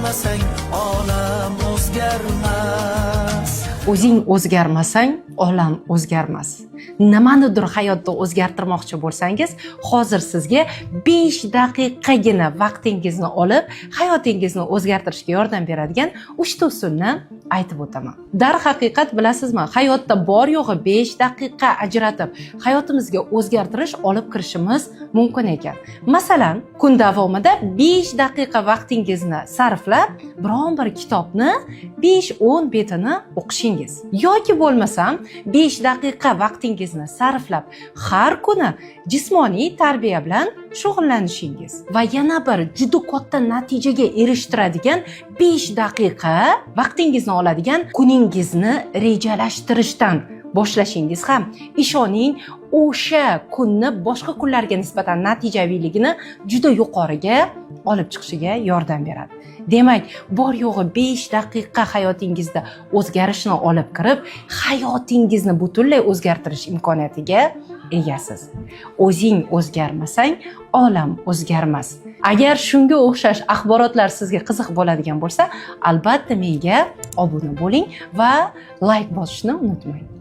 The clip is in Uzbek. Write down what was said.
o'zgarmasang olam o'zgarmas. O'zing o'zgarmasang, olam o'zgarmas. Nimanidir hayotda o'zgartirmoqchi bo'lsangiz, hozir sizga 5 daqiqagina vaqtingizni olib, hayotingizni o'zgartirishga yordam beradigan 3 ta usulni aytib o'taman. Darhaqiqat bilasizmi, hayotda bor yo'g'i 5 daqiqa ajratib, hayotimizga o'zgartirish olib kirishimiz mumkin ekan. Masalan, kun davomida 5 daqiqa vaqtingizni sarflab, biron bir kitobni 5-10 betini o'qishingiz yoki bo'lmasam 5 daqiqa vaqtingizni sarflab har kuni jismoniy tarbiya bilan shug'ullanishingiz va yana bir juda katta natijaga erishtiradigan 5 daqiqa vaqtingizni oladigan kuningizni rejalashtirishdan boshlashingiz ham ishoning o'sha kunni boshqa kunlarga nisbatan natijaviyligini juda yuqoriga olib chiqishiga yordam beradi. Demak, bor yo'g'i 5 daqiqa hayotingizda o'zgarishni olib kirib, hayotingizni butunlay o'zgartirish imkoniyatiga egasiz. O'zing o'zgarmasang, olam o'zgarmas. Agar shunga o'xshash axborotlar sizga qiziq bo'ladigan bo'lsa, albatta menga obuna bo'ling va like bosishni unutmang.